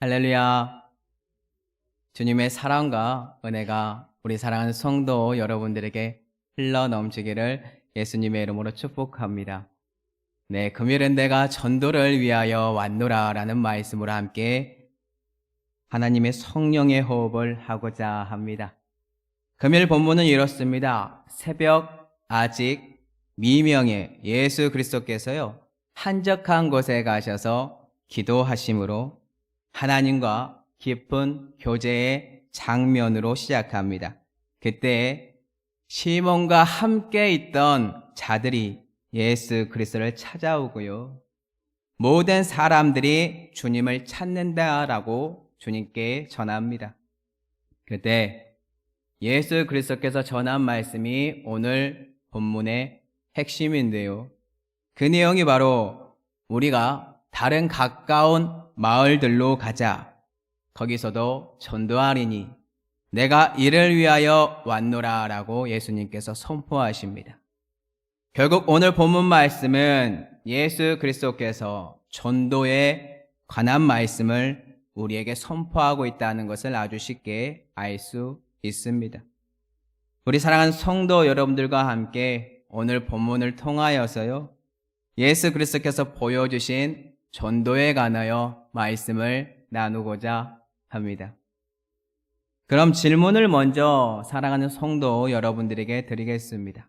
할렐루야. 주님의 사랑과 은혜가 우리 사랑하는 성도 여러분들에게 흘러 넘치기를 예수님의 이름으로 축복합니다. 네, 금요일은 내가 전도를 위하여 왔노라 라는 말씀으로 함께 하나님의 성령의 호흡을 하고자 합니다. 금요일 본문은 이렇습니다. 새벽 아직 미명에 예수 그리스도께서요 한적한 곳에 가셔서 기도하심으로 하나님과 깊은 교제의 장면으로 시작합니다. 그때 시몬과 함께 있던 자들이 예수 그리스도를 찾아오고요. 모든 사람들이 주님을 찾는다라고 주님께 전합니다. 그때 예수 그리스도께서 전한 말씀이 오늘 본문의 핵심인데요. 그 내용이 바로 우리가 다른 가까운 마을들로 가자. 거기서도 전도하리니 내가 이를 위하여 왔노라 라고 예수님께서 선포하십니다. 결국 오늘 본문 말씀은 예수 그리스도께서 전도에 관한 말씀을 우리에게 선포하고 있다는 것을 아주 쉽게 알 수 있습니다. 우리 사랑하는 성도 여러분들과 함께 오늘 본문을 통하여서요, 예수 그리스도께서 보여주신 전도에 관하여 말씀을 나누고자 합니다. 그럼 질문을 먼저 사랑하는 성도 여러분들에게 드리겠습니다.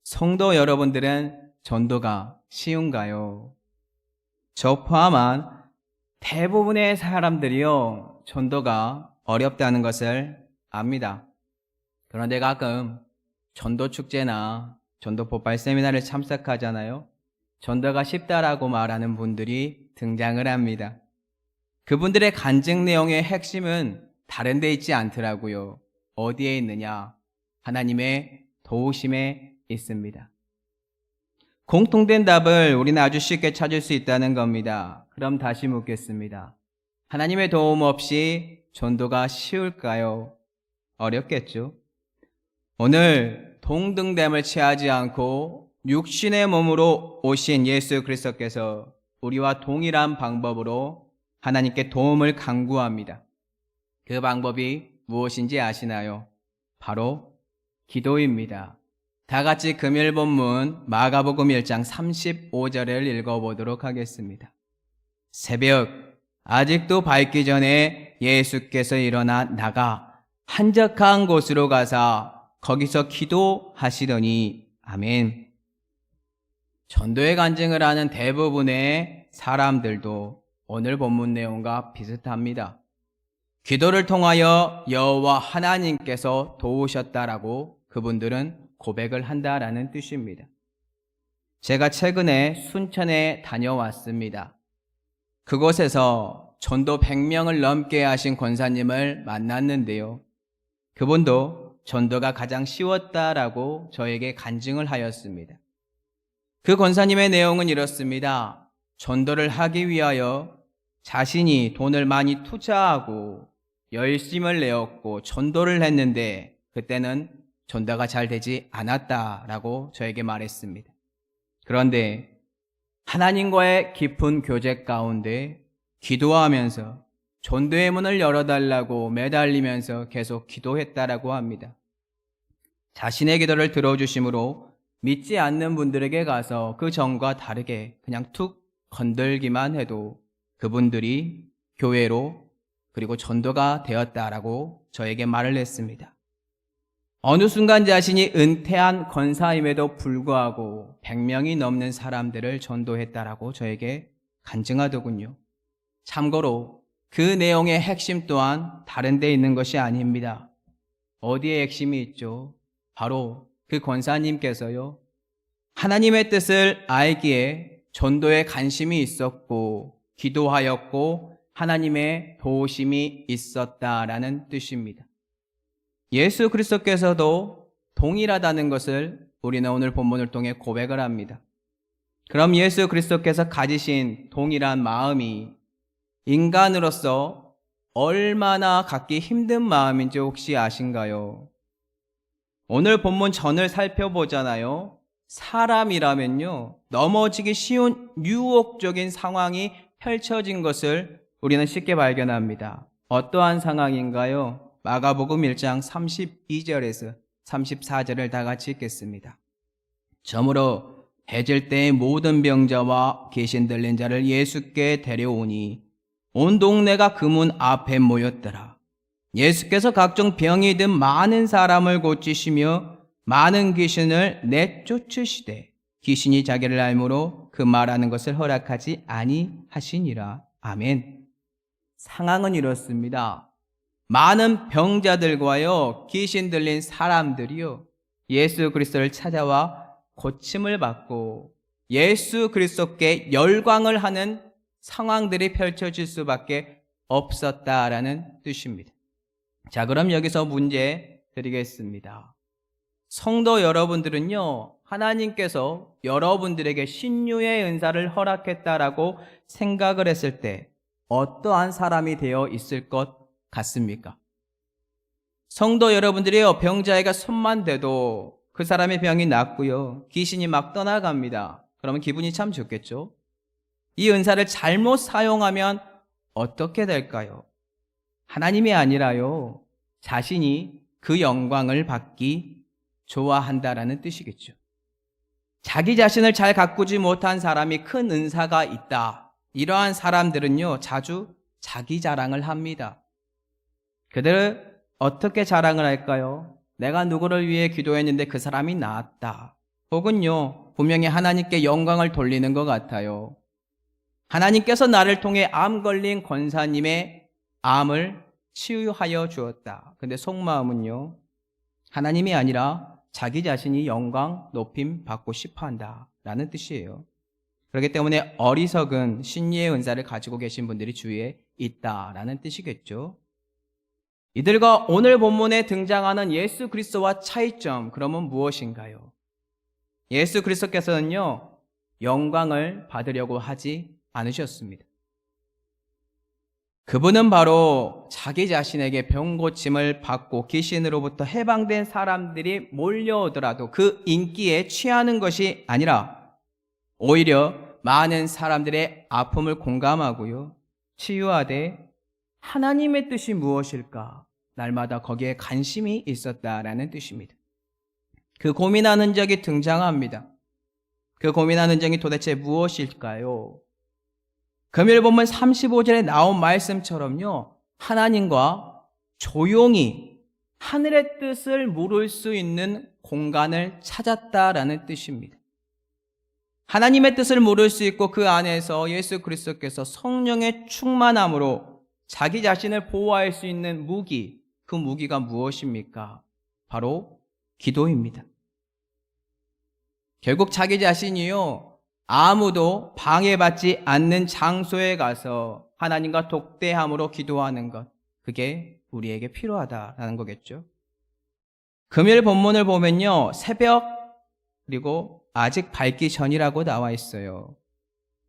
성도 여러분들은 전도가 쉬운가요? 저 포함한 대부분의 사람들이요, 전도가 어렵다는 것을 압니다. 그런데 가끔 전도 축제나 전도 pop발 세미나를 참석하잖아요. 전도가 쉽다라고 말하는 분들이 등장을 합니다. 그분들의 간증 내용의 핵심은 다른 데 있지 않더라고요. 어디에 있느냐? 하나님의 도우심에 있습니다. 공통된 답을 우리는 아주 쉽게 찾을 수 있다는 겁니다. 그럼 다시 묻겠습니다. 하나님의 도움 없이 전도가 쉬울까요? 어렵겠죠? 오늘 동등됨을 취하지 않고 육신의 몸으로 오신 예수 그리스도께서 우리와 동일한 방법으로 하나님께 도움을 간구합니다. 그 방법이 무엇인지 아시나요? 바로 기도입니다. 다 같이 금요일 본문 마가복음 1장 35절을 읽어보도록 하겠습니다. 새벽 아직도 밝기 전에 예수께서 일어나 나가 한적한 곳으로 가사 거기서 기도하시더니 아멘. 전도의 간증을 하는 대부분의 사람들도 오늘 본문 내용과 비슷합니다. 기도를 통하여 여호와 하나님께서 도우셨다라고 그분들은 고백을 한다라는 뜻입니다. 제가 최근에 순천에 다녀왔습니다. 그곳에서 전도 100명을 넘게 하신 권사님을 만났는데요. 그분도 전도가 가장 쉬웠다라고 저에게 간증을 하였습니다. 그 권사님의 내용은 이렇습니다. 전도를 하기 위하여 자신이 돈을 많이 투자하고 열심을 내었고 전도를 했는데 그때는 전도가 잘 되지 않았다라고 저에게 말했습니다. 그런데 하나님과의 깊은 교제 가운데 기도하면서 전도의 문을 열어달라고 매달리면서 계속 기도했다라고 합니다. 자신의 기도를 들어주심으로 믿지 않는 분들에게 가서 그 전과 다르게 그냥 툭 건들기만 해도 그분들이 교회로 그리고 전도가 되었다라고 저에게 말을 했습니다. 어느 순간 자신이 은퇴한 권사임에도 불구하고 100명이 넘는 사람들을 전도했다라고 저에게 간증하더군요. 참고로 그 내용의 핵심 또한 다른 데 있는 것이 아닙니다. 어디에 핵심이 있죠? 바로 그 권사님께서요, 하나님의 뜻을 알기에 전도에 관심이 있었고 기도하였고 하나님의 도우심이 있었다라는 뜻입니다. 예수 그리스도께서도 동일하다는 것을 우리는 오늘 본문을 통해 고백을 합니다. 그럼 예수 그리스도께서 가지신 동일한 마음이 인간으로서 얼마나 갖기 힘든 마음인지 혹시 아신가요? 오늘 본문 전을 살펴보잖아요. 사람이라면요, 넘어지기 쉬운 유혹적인 상황이 펼쳐진 것을 우리는 쉽게 발견합니다. 어떠한 상황인가요? 마가복음 1장 32절에서 34절을 다 같이 읽겠습니다. 저물어 해질 때의 모든 병자와 귀신 들린 자를 예수께 데려오니 온 동네가 그 문 앞에 모였더라. 예수께서 각종 병이 든 많은 사람을 고치시며 많은 귀신을 내쫓으시되 귀신이 자기를 알므로 그 말하는 것을 허락하지 아니하시니라. 아멘. 상황은 이렇습니다. 많은 병자들과요, 귀신 들린 사람들이요, 예수 그리스도를 찾아와 고침을 받고 예수 그리스도께 열광을 하는 상황들이 펼쳐질 수밖에 없었다라는 뜻입니다. 자, 그럼 여기서 문제 드리겠습니다. 성도 여러분들은요, 하나님께서 여러분들에게 신유의 은사를 허락했다라고 생각을 했을 때 어떠한 사람이 되어 있을 것 같습니까? 성도 여러분들이요, 병자에게 손만 대도 그 사람의 병이 낫고요, 귀신이 막 떠나갑니다. 그러면 기분이 참 좋겠죠? 이 은사를 잘못 사용하면 어떻게 될까요? 하나님이 아니라요, 자신이 그 영광을 받기 좋아한다라는 뜻이겠죠. 자기 자신을 잘 가꾸지 못한 사람이 큰 은사가 있다. 이러한 사람들은요, 자주 자기 자랑을 합니다. 그들은 어떻게 자랑을 할까요? 내가 누구를 위해 기도했는데 그 사람이 나았다. 혹은요, 분명히 하나님께 영광을 돌리는 것 같아요. 하나님께서 나를 통해 암 걸린 권사님의 암을 치유하여 주었다. 근데 속마음은요, 하나님이 아니라 자기 자신이 영광, 높임 받고 싶어 한다 라는 뜻이에요. 그렇기 때문에 어리석은 신유의 은사를 가지고 계신 분들이 주위에 있다라는 뜻이겠죠. 이들과 오늘 본문에 등장하는 예수 그리스도와 차이점, 그러면 무엇인가요? 예수 그리스도께서는요, 영광을 받으려고 하지 않으셨습니다. 그분은 바로 자기 자신에게 병고침을 받고 귀신으로부터 해방된 사람들이 몰려오더라도 그 인기에 취하는 것이 아니라 오히려 많은 사람들의 아픔을 공감하고요, 치유하되 하나님의 뜻이 무엇일까? 날마다 거기에 관심이 있었다라는 뜻입니다. 그 고민하는 적이 등장합니다. 그 고민하는 적이 도대체 무엇일까요? 금요일 본문 35절에 나온 말씀처럼요, 하나님과 조용히 하늘의 뜻을 물을 수 있는 공간을 찾았다라는 뜻입니다. 하나님의 뜻을 물을 수 있고 그 안에서 예수 그리스도께서 성령의 충만함으로 자기 자신을 보호할 수 있는 무기, 그 무기가 무엇입니까? 바로 기도입니다. 결국 자기 자신이요, 아무도 방해받지 않는 장소에 가서 하나님과 독대함으로 기도하는 것, 그게 우리에게 필요하다라는 거겠죠. 금요일 본문을 보면요, 새벽 그리고 아직 밝기 전이라고 나와 있어요.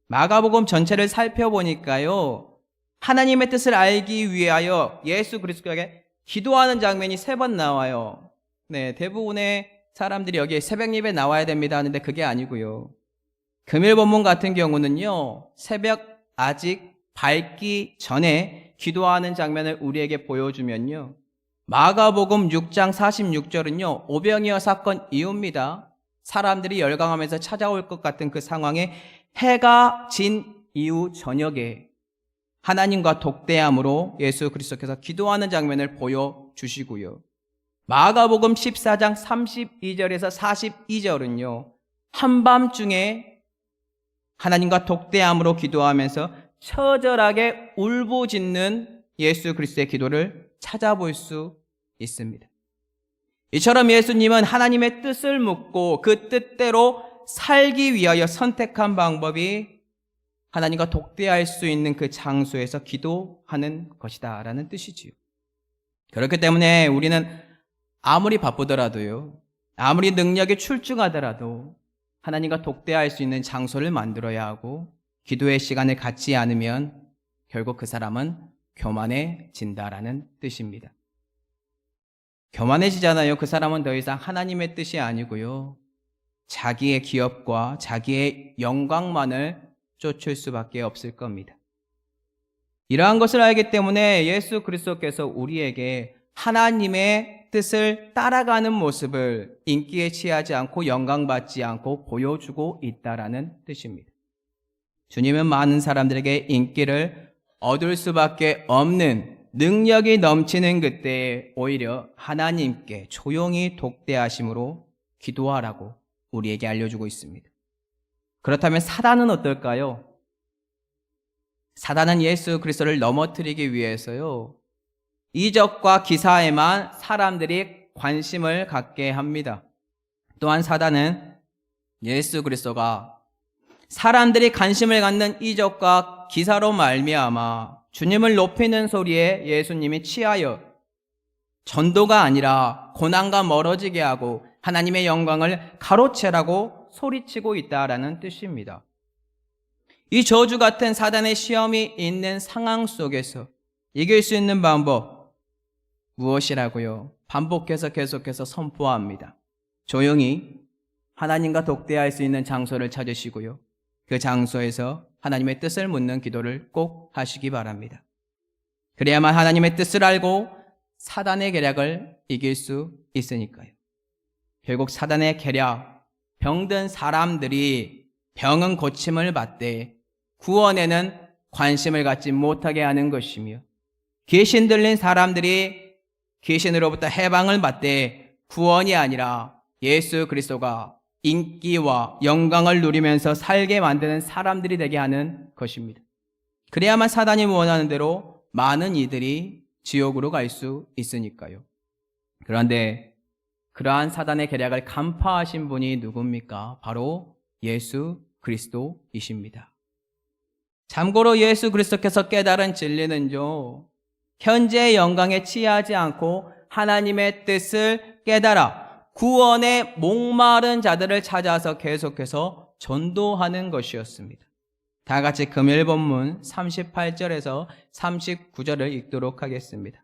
마가복음 전체를 살펴보니까요, 하나님의 뜻을 알기 위하여 예수 그리스도에게 기도하는 장면이 3번 나와요. 네, 대부분의 사람들이 여기에 새벽 예배 나와야 됩니다 하는데 그게 아니고요. 금요일 본문 같은 경우는요, 새벽 아직 밝기 전에 기도하는 장면을 우리에게 보여주면요, 마가복음 6장 46절은요, 오병이어 사건 이후입니다. 사람들이 열광하면서 찾아올 것 같은 그 상황에 해가 진 이후 저녁에 하나님과 독대함으로 예수 그리스도께서 기도하는 장면을 보여주시고요, 마가복음 14장 32절에서 42절은요, 한밤중에 하나님과 독대함으로 기도하면서 처절하게 울부짖는 예수 그리스도의 기도를 찾아볼 수 있습니다. 이처럼 예수님은 하나님의 뜻을 묻고 그 뜻대로 살기 위하여 선택한 방법이 하나님과 독대할 수 있는 그 장소에서 기도하는 것이다 라는 뜻이지요. 그렇기 때문에 우리는 아무리 바쁘더라도요, 아무리 능력이 출중하더라도 하나님과 독대할 수 있는 장소를 만들어야 하고, 기도의 시간을 갖지 않으면 결국 그 사람은 교만해진다라는 뜻입니다. 교만해지잖아요. 그 사람은 더 이상 하나님의 뜻이 아니고요, 자기의 기업과 자기의 영광만을 쫓을 수밖에 없을 겁니다. 이러한 것을 알기 때문에 예수 그리스도께서 우리에게 하나님의 뜻을 따라가는 모습을 인기에 취하지 않고 영광받지 않고 보여주고 있다라는 뜻입니다. 주님은 많은 사람들에게 인기를 얻을 수밖에 없는 능력이 넘치는 그때에 오히려 하나님께 조용히 독대하심으로 기도하라고 우리에게 알려주고 있습니다. 그렇다면 사단은 어떨까요? 사단은 예수 그리스도를 넘어뜨리기 위해서요, 이적과 기사에만 사람들이 관심을 갖게 합니다. 또한 사단은 예수 그리스도가 사람들이 관심을 갖는 이적과 기사로 말미암아 주님을 높이는 소리에 예수님이 취하여 전도가 아니라 고난과 멀어지게 하고 하나님의 영광을 가로채라고 소리치고 있다라는 뜻입니다. 이 저주 같은 사단의 시험이 있는 상황 속에서 이길 수 있는 방법 무엇이라고요? 반복해서 계속해서 선포합니다. 조용히 하나님과 독대할 수 있는 장소를 찾으시고요, 그 장소에서 하나님의 뜻을 묻는 기도를 꼭 하시기 바랍니다. 그래야만 하나님의 뜻을 알고 사단의 계략을 이길 수 있으니까요. 결국 사단의 계략, 병든 사람들이 병은 고침을 받되 구원에는 관심을 갖지 못하게 하는 것이며, 귀신 들린 사람들이 귀신으로부터 해방을 받되 구원이 아니라 예수 그리스도가 인기와 영광을 누리면서 살게 만드는 사람들이 되게 하는 것입니다. 그래야만 사단이 원하는 대로 많은 이들이 지옥으로 갈 수 있으니까요. 그런데 그러한 사단의 계략을 간파하신 분이 누굽니까? 바로 예수 그리스도이십니다. 참고로 예수 그리스도께서 깨달은 진리는요, 현재의 영광에 취하지 않고 하나님의 뜻을 깨달아 구원에 목마른 자들을 찾아서 계속해서 전도하는 것이었습니다. 다 같이 금일 본문 38절에서 39절을 읽도록 하겠습니다.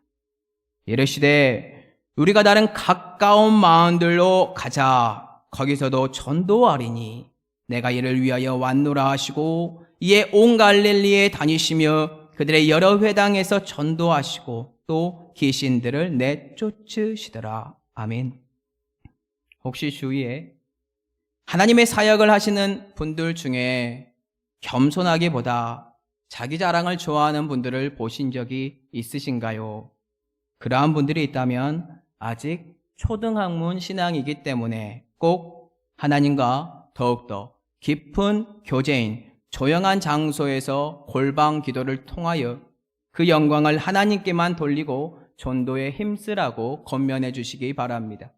이르시되 우리가 다른 가까운 마을들로 가자. 거기서도 전도하리니 내가 이를 위하여 왔노라 하시고, 이에 온 갈릴리에 다니시며 그들의 여러 회당에서 전도하시고 또 귀신들을 내쫓으시더라. 아멘. 혹시 주위에 하나님의 사역을 하시는 분들 중에 겸손하기보다 자기 자랑을 좋아하는 분들을 보신 적이 있으신가요? 그러한 분들이 있다면 아직 초등학문 신앙이기 때문에 꼭 하나님과 더욱더 깊은 교제인 조용한 장소에서 골방 기도를 통하여 그 영광을 하나님께만 돌리고 전도에 힘쓰라고 권면해 주시기 바랍니다.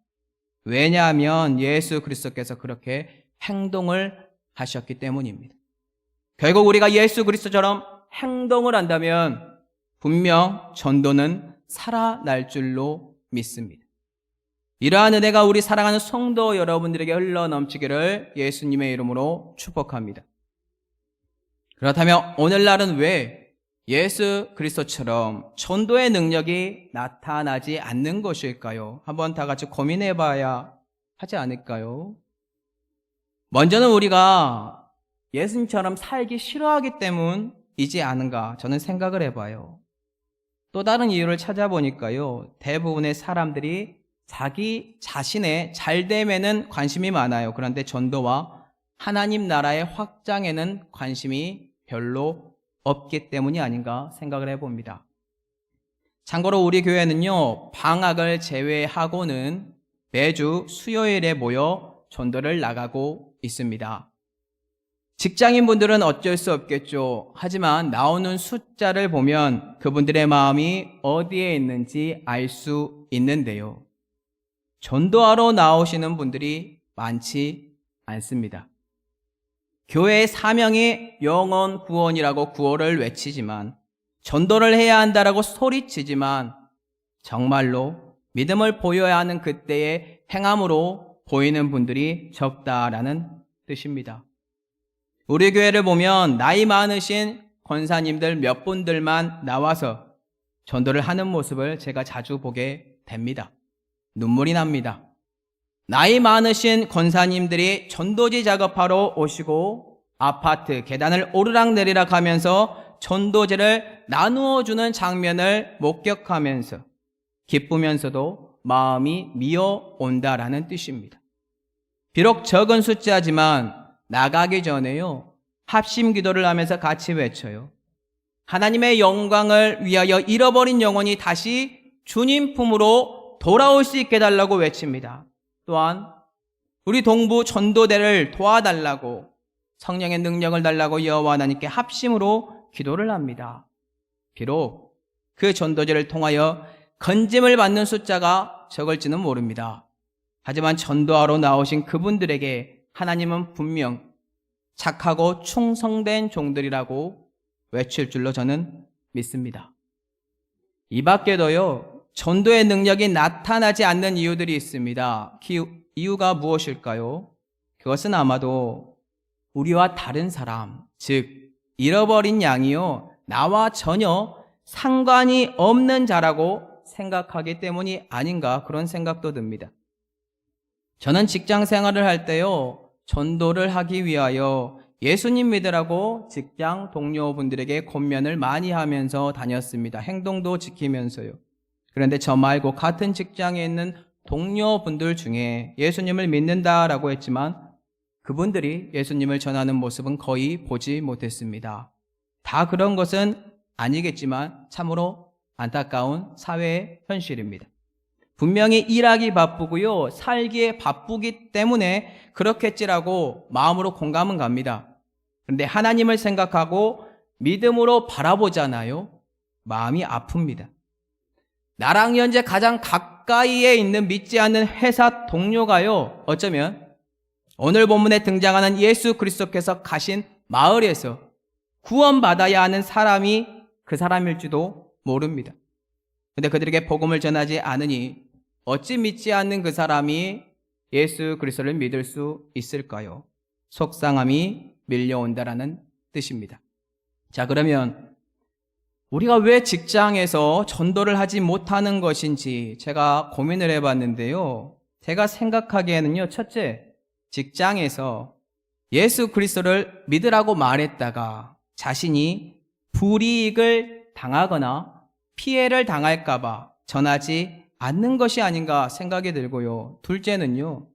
왜냐하면 예수 그리스도께서 그렇게 행동을 하셨기 때문입니다. 결국 우리가 예수 그리스도처럼 행동을 한다면 분명 전도는 살아날 줄로 믿습니다. 이러한 은혜가 우리 사랑하는 성도 여러분들에게 흘러넘치기를 예수님의 이름으로 축복합니다. 그렇다면 오늘날은 왜 예수 그리스도처럼 전도의 능력이 나타나지 않는 것일까요? 한번 다 같이 고민해 봐야 하지 않을까요? 먼저는 우리가 예수님처럼 살기 싫어하기 때문이지 않은가 저는 생각을 해봐요. 또 다른 이유를 찾아보니까요, 대부분의 사람들이 자기 자신의 잘됨에는 관심이 많아요. 그런데 전도와 하나님 나라의 확장에는 관심이 별로 없기 때문이 아닌가 생각을 해봅니다. 참고로 우리 교회는요, 방학을 제외하고는 매주 수요일에 모여 전도를 나가고 있습니다. 직장인분들은 어쩔 수 없겠죠. 하지만 나오는 숫자를 보면 그분들의 마음이 어디에 있는지 알 수 있는데요, 전도하러 나오시는 분들이 많지 않습니다. 교회의 사명이 영혼 구원이라고 구호를 외치지만, 전도를 해야 한다라고 소리치지만 정말로 믿음을 보여야 하는 그때의 행함으로 보이는 분들이 적다라는 뜻입니다. 우리 교회를 보면 나이 많으신 권사님들 몇 분들만 나와서 전도를 하는 모습을 제가 자주 보게 됩니다. 눈물이 납니다. 나이 많으신 권사님들이 전도지 작업하러 오시고 아파트 계단을 오르락내리락 하면서 전도제를 나누어 주는 장면을 목격하면서 기쁘면서도 마음이 미어 온다라는 뜻입니다. 비록 적은 숫자지만 나가기 전에요, 합심 기도를 하면서 같이 외쳐요. 하나님의 영광을 위하여 잃어버린 영혼이 다시 주님 품으로 돌아올 수 있게 해달라고 외칩니다. 또한 우리 동부 전도대를 도와달라고, 성령의 능력을 달라고 여호와 하나님께 합심으로 기도를 합니다. 비록 그 전도제를 통하여 건짐을 받는 숫자가 적을지는 모릅니다. 하지만 전도하러 나오신 그분들에게 하나님은 분명 착하고 충성된 종들이라고 외칠 줄로 저는 믿습니다. 이 밖에도요, 전도의 능력이 나타나지 않는 이유들이 있습니다. 이유가 무엇일까요? 그것은 아마도 우리와 다른 사람, 즉 잃어버린 양이요, 나와 전혀 상관이 없는 자라고 생각하기 때문이 아닌가, 그런 생각도 듭니다. 저는 직장 생활을 할 때요, 전도를 하기 위하여 예수님 믿으라고 직장 동료분들에게 권면을 많이 하면서 다녔습니다. 행동도 지키면서요. 그런데 저 말고 같은 직장에 있는 동료분들 중에 예수님을 믿는다라고 했지만 그분들이 예수님을 전하는 모습은 거의 보지 못했습니다. 다 그런 것은 아니겠지만 참으로 안타까운 사회의 현실입니다. 분명히 일하기 바쁘고요, 살기에 바쁘기 때문에 그렇겠지라고 마음으로 공감은 갑니다. 그런데 하나님을 생각하고 믿음으로 바라보잖아요. 마음이 아픕니다. 나랑 현재 가장 가까이에 있는 믿지 않는 회사 동료가요, 어쩌면 오늘 본문에 등장하는 예수 그리스도께서 가신 마을에서 구원받아야 하는 사람이 그 사람일지도 모릅니다. 그런데 그들에게 복음을 전하지 않으니 어찌 믿지 않는 그 사람이 예수 그리스도를 믿을 수 있을까요? 속상함이 밀려온다라는 뜻입니다. 자, 그러면 우리가 왜 직장에서 전도를 하지 못하는 것인지 제가 고민을 해봤는데요. 제가 생각하기에는요, 첫째, 직장에서 예수 그리스도를 믿으라고 말했다가 자신이 불이익을 당하거나 피해를 당할까봐 전하지 않는 것이 아닌가 생각이 들고요. 둘째는요,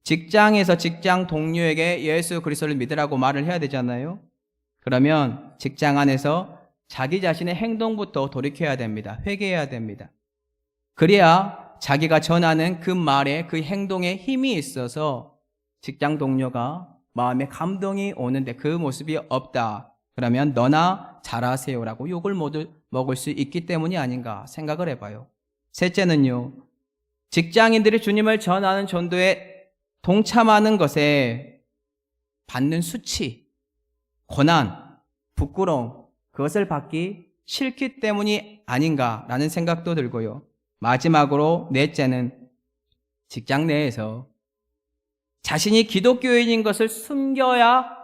직장에서 직장 동료에게 예수 그리스도를 믿으라고 말을 해야 되잖아요. 그러면 직장 안에서 자기 자신의 행동부터 돌이켜야 됩니다. 회개해야 됩니다. 그래야 자기가 전하는 그 말에, 그 행동에 힘이 있어서 직장 동료가 마음에 감동이 오는데 그 모습이 없다, 그러면 너나 잘하세요라고 욕을 먹을 수 있기 때문이 아닌가 생각을 해봐요. 셋째는요, 직장인들이 주님을 전하는 전도에 동참하는 것에 받는 수치, 고난, 부끄러움, 그것을 받기 싫기 때문이 아닌가라는 생각도 들고요. 마지막으로 넷째는 직장 내에서 자신이 기독교인인 것을 숨겨야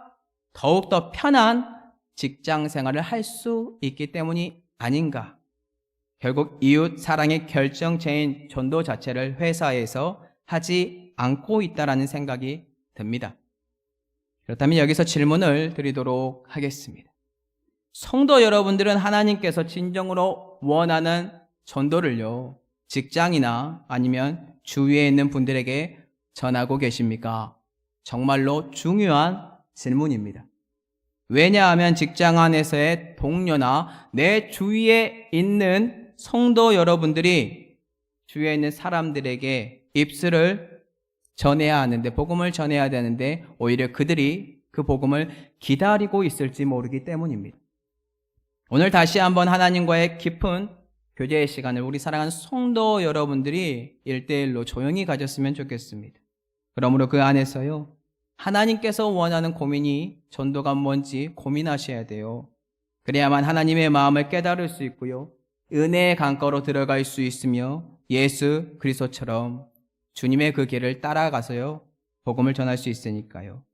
더욱더 편한 직장 생활을 할 수 있기 때문이 아닌가. 결국 이웃 사랑의 결정체인 전도 자체를 회사에서 하지 않고 있다라는 생각이 듭니다. 그렇다면 여기서 질문을 드리도록 하겠습니다. 성도 여러분들은 하나님께서 진정으로 원하는 전도를요, 직장이나 아니면 주위에 있는 분들에게 전하고 계십니까? 정말로 중요한 질문입니다. 왜냐하면 직장 안에서의 동료나 내 주위에 있는 성도 여러분들이 주위에 있는 사람들에게 입술을 전해야 하는데, 복음을 전해야 되는데 오히려 그들이 그 복음을 기다리고 있을지 모르기 때문입니다. 오늘 다시 한번 하나님과의 깊은 교제의 시간을 우리 사랑하는 성도 여러분들이 1대1로 조용히 가졌으면 좋겠습니다. 그러므로 그 안에서요, 하나님께서 원하는 고민이 전도가 뭔지 고민하셔야 돼요. 그래야만 하나님의 마음을 깨달을 수 있고요, 은혜의 강가로 들어갈 수 있으며 예수 그리스도처럼 주님의 그 길을 따라가서요, 복음을 전할 수 있으니까요.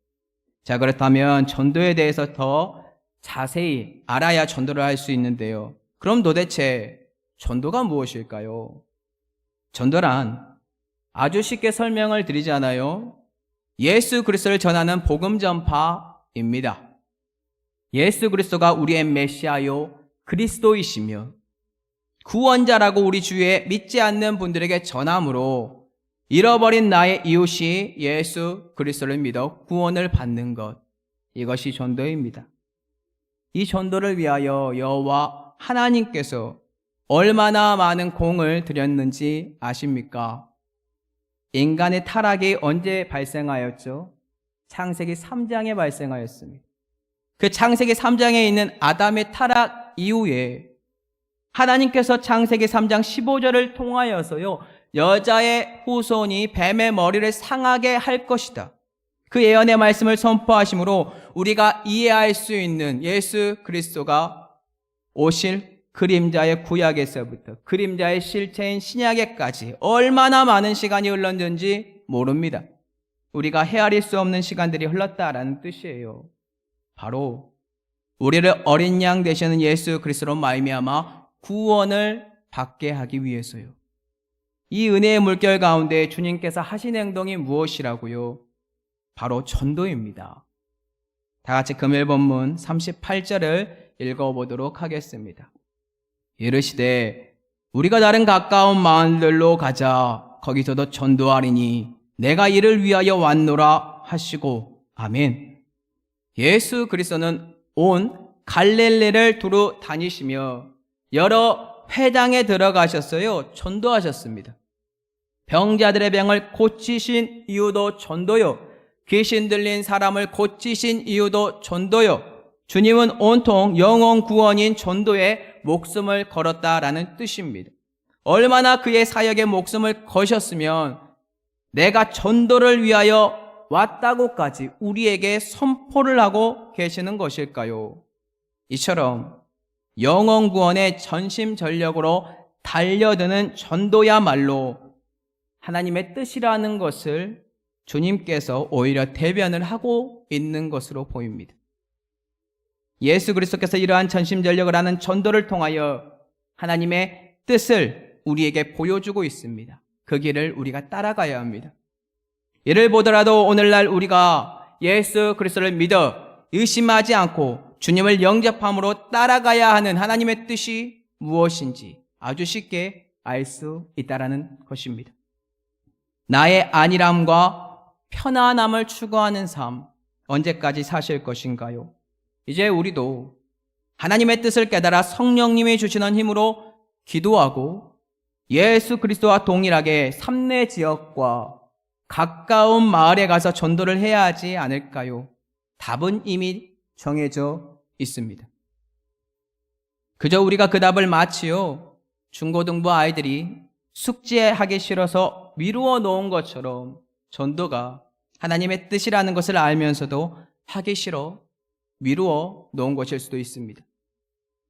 자, 그렇다면 전도에 대해서 더 자세히 알아야 전도를 할 수 있는데요. 그럼 도대체 전도가 무엇일까요? 전도란 아주 쉽게 설명을 드리잖아요. 예수 그리스도를 전하는 복음 전파입니다. 예수 그리스도가 우리의 메시아요 그리스도이시며 구원자라고 우리 주위에 믿지 않는 분들에게 전함으로 잃어버린 나의 이웃이 예수 그리스도를 믿어 구원을 받는 것, 이것이 전도입니다. 이 전도를 위하여 여호와 하나님께서 얼마나 많은 공을 들였는지 아십니까? 인간의 타락이 언제 발생하였죠? 창세기 3장에 발생하였습니다. 그 창세기 3장에 있는 아담의 타락 이후에 하나님께서 창세기 3장 15절을 통하여서요, 여자의 후손이 뱀의 머리를 상하게 할 것이다, 그 예언의 말씀을 선포하심으로 우리가 이해할 수 있는 예수 그리스도가 오실 그림자의 구약에서부터 그림자의 실체인 신약에까지 얼마나 많은 시간이 흘렀는지 모릅니다. 우리가 헤아릴 수 없는 시간들이 흘렀다라는 뜻이에요. 바로 우리를 어린 양 되시는 예수 그리스도로 말미암아 구원을 받게 하기 위해서요. 이 은혜의 물결 가운데 주님께서 하신 행동이 무엇이라고요? 바로 전도입니다. 다 같이 금일 본문 38절을 읽어보도록 하겠습니다. 이르시되 우리가 다른 가까운 마을들로 가자. 거기서도 전도하리니 내가 이를 위하여 왔노라 하시고. 아멘. 예수 그리스도는 온 갈릴리를 두루 다니시며 여러 회당에 들어가셨어요. 전도하셨습니다. 병자들의 병을 고치신 이유도 전도요. 귀신 들린 사람을 고치신 이유도 전도요. 주님은 온통 영혼 구원인 전도에 목숨을 걸었다라는 뜻입니다. 얼마나 그의 사역에 목숨을 거셨으면 내가 전도를 위하여 왔다고까지 우리에게 선포를 하고 계시는 것일까요? 이처럼 영혼 구원에 전심전력으로 달려드는 전도야말로 하나님의 뜻이라는 것을 주님께서 오히려 대변을 하고 있는 것으로 보입니다. 예수 그리스도께서 이러한 전심전력을 하는 전도를 통하여 하나님의 뜻을 우리에게 보여주고 있습니다. 그 길을 우리가 따라가야 합니다. 이를 보더라도 오늘날 우리가 예수 그리스도를 믿어 의심하지 않고 주님을 영접함으로 따라가야 하는 하나님의 뜻이 무엇인지 아주 쉽게 알 수 있다는 것입니다. 나의 안일함과 편안함을 추구하는 삶, 언제까지 사실 것인가요? 이제 우리도 하나님의 뜻을 깨달아 성령님이 주시는 힘으로 기도하고 예수 그리스도와 동일하게 삼내 지역과 가까운 마을에 가서 전도를 해야 하지 않을까요? 답은 이미 정해져 있습니다. 그저 우리가 그 답을 마치요, 중고등부 아이들이 숙제하기 싫어서 미루어 놓은 것처럼 전도가 하나님의 뜻이라는 것을 알면서도 하기 싫어 미루어 놓은 것일 수도 있습니다.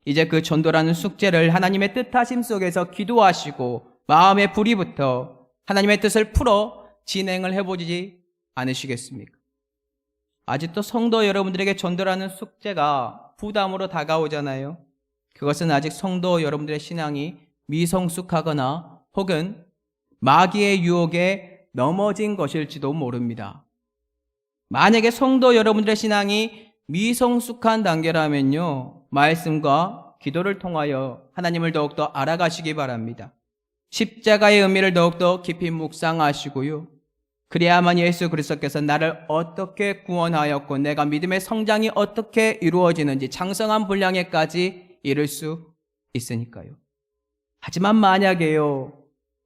이제 그 전도라는 숙제를 하나님의 뜻하심 속에서 기도하시고 마음에 불이 붙어 하나님의 뜻을 풀어 진행을 해보지 않으시겠습니까? 아직도 성도 여러분들에게 전도라는 숙제가 부담으로 다가오잖아요. 그것은 아직 성도 여러분들의 신앙이 미성숙하거나 혹은 마귀의 유혹에 넘어진 것일지도 모릅니다. 만약에 성도 여러분들의 신앙이 미성숙한 단계라면요, 말씀과 기도를 통하여 하나님을 더욱더 알아가시기 바랍니다. 십자가의 의미를 더욱더 깊이 묵상하시고요, 그래야만 예수 그리스도께서 나를 어떻게 구원하였고 내가 믿음의 성장이 어떻게 이루어지는지 장성한 분량에까지 이를 수 있으니까요. 하지만 만약에요,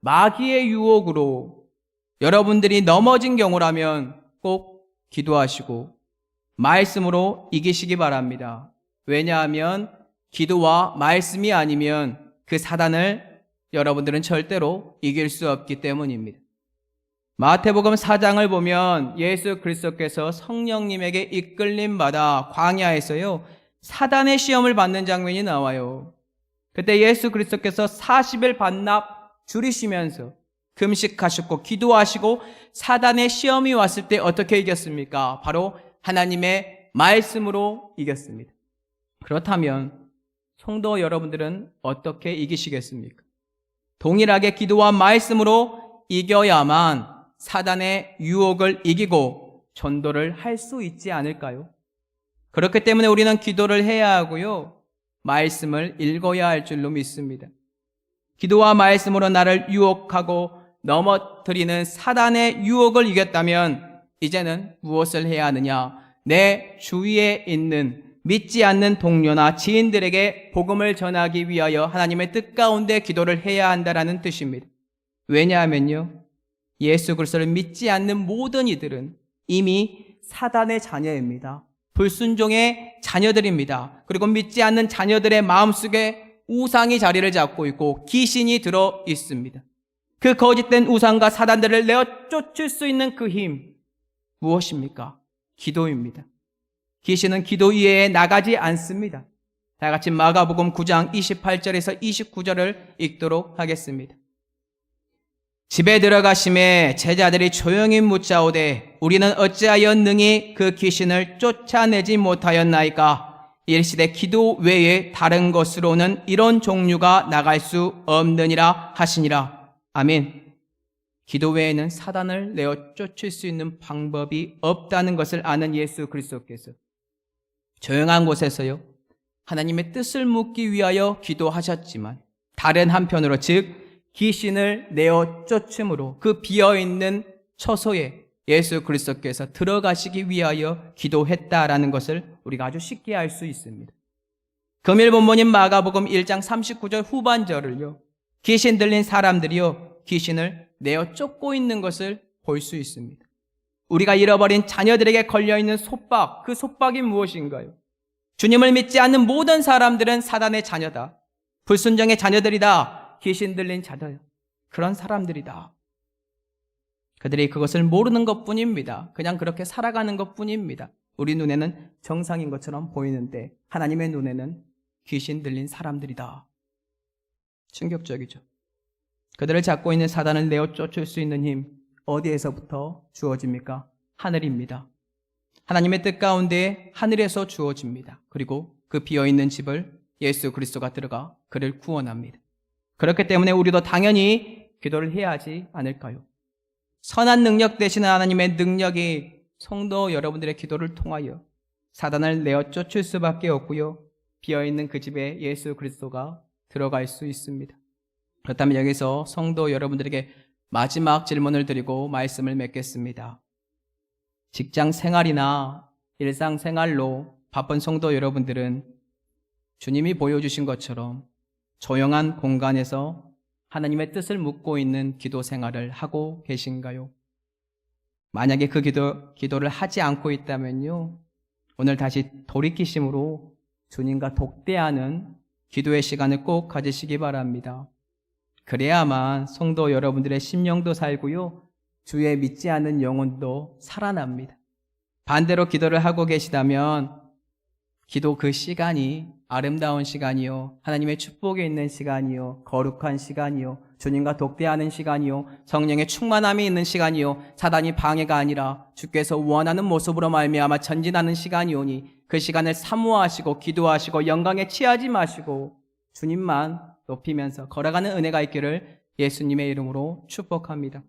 마귀의 유혹으로 여러분들이 넘어진 경우라면 꼭 기도하시고 말씀으로 이기시기 바랍니다. 왜냐하면 기도와 말씀이 아니면 그 사단을 여러분들은 절대로 이길 수 없기 때문입니다. 마태복음 4장을 보면 예수 그리스도께서 성령님에게 이끌림 받아 광야에서요, 사단의 시험을 받는 장면이 나와요. 그때 예수 그리스도께서 40일 반납 줄이시면서 금식하셨고 기도하시고 사단의 시험이 왔을 때 어떻게 이겼습니까? 바로 하나님의 말씀으로 이겼습니다. 그렇다면 성도 여러분들은 어떻게 이기시겠습니까? 동일하게 기도와 말씀으로 이겨야만 사단의 유혹을 이기고 전도를 할 수 있지 않을까요? 그렇기 때문에 우리는 기도를 해야 하고요. 말씀을 읽어야 할 줄로 믿습니다. 기도와 말씀으로 나를 유혹하고 넘어뜨리는 사단의 유혹을 이겼다면 이제는 무엇을 해야 하느냐? 내 주위에 있는 믿지 않는 동료나 지인들에게 복음을 전하기 위하여 하나님의 뜻 가운데 기도를 해야 한다라는 뜻입니다. 왜냐하면요, 예수 그리스도를 믿지 않는 모든 이들은 이미 사단의 자녀입니다. 불순종의 자녀들입니다. 그리고 믿지 않는 자녀들의 마음속에 우상이 자리를 잡고 있고 귀신이 들어 있습니다. 그 거짓된 우상과 사단들을 내어 쫓을 수 있는 그 힘, 무엇입니까? 기도입니다. 귀신은 기도 이외에 나가지 않습니다. 다 같이 마가복음 9장 28절에서 29절을 읽도록 하겠습니다. 집에 들어가심에 제자들이 조용히 묻자오되 우리는 어찌하여 능히 그 귀신을 쫓아내지 못하였나이까? 일시되 기도 외에 다른 것으로는 이런 종류가 나갈 수 없느니라 하시니라. 아멘. 기도 외에는 사단을 내어 쫓을 수 있는 방법이 없다는 것을 아는 예수 그리스도께서 조용한 곳에서요, 하나님의 뜻을 묻기 위하여 기도하셨지만 다른 한편으로 즉 귀신을 내어 쫓음으로 그 비어있는 처소에 예수 그리스도께서 들어가시기 위하여 기도했다라는 것을 우리가 아주 쉽게 알 수 있습니다. 금일 본문인 마가복음 1장 39절 후반절을요, 귀신 들린 사람들이요 귀신을 내어 쫓고 있는 것을 볼 수 있습니다. 우리가 잃어버린 자녀들에게 걸려있는 속박, 그 속박이 무엇인가요? 주님을 믿지 않는 모든 사람들은 사단의 자녀다. 불순종의 자녀들이다. 귀신 들린 자녀. 그런 사람들이다. 그들이 그것을 모르는 것뿐입니다. 그냥 그렇게 살아가는 것뿐입니다. 우리 눈에는 정상인 것처럼 보이는데 하나님의 눈에는 귀신 들린 사람들이다. 충격적이죠. 그들을 잡고 있는 사단을 내어 쫓을 수 있는 힘, 어디에서부터 주어집니까? 하늘입니다. 하나님의 뜻 가운데 하늘에서 주어집니다. 그리고 그 비어있는 집을 예수 그리스도가 들어가 그를 구원합니다. 그렇기 때문에 우리도 당연히 기도를 해야 하지 않을까요? 선한 능력 되시는 하나님의 능력이 성도 여러분들의 기도를 통하여 사단을 내어 쫓을 수밖에 없고요, 비어있는 그 집에 예수 그리스도가 들어갈 수 있습니다. 그렇다면 여기서 성도 여러분들에게 마지막 질문을 드리고 말씀을 맺겠습니다. 직장 생활이나 일상 생활로 바쁜 성도 여러분들은 주님이 보여주신 것처럼 조용한 공간에서 하나님의 뜻을 묻고 있는 기도 생활을 하고 계신가요? 만약에 그 기도를 하지 않고 있다면요, 오늘 다시 돌이키심으로 주님과 독대하는 기도의 시간을 꼭 가지시기 바랍니다. 그래야만 성도 여러분들의 심령도 살고요, 주의 믿지 않는 영혼도 살아납니다. 반대로 기도를 하고 계시다면 기도 그 시간이 아름다운 시간이요, 하나님의 축복이 있는 시간이요, 거룩한 시간이요, 주님과 독대하는 시간이요, 성령의 충만함이 있는 시간이요, 사단이 방해가 아니라 주께서 원하는 모습으로 말미암아 전진하는 시간이오니 그 시간을 사모하시고 기도하시고 영광에 취하지 마시고 주님만 높이면서 걸어가는 은혜가 있기를 예수님의 이름으로 축복합니다.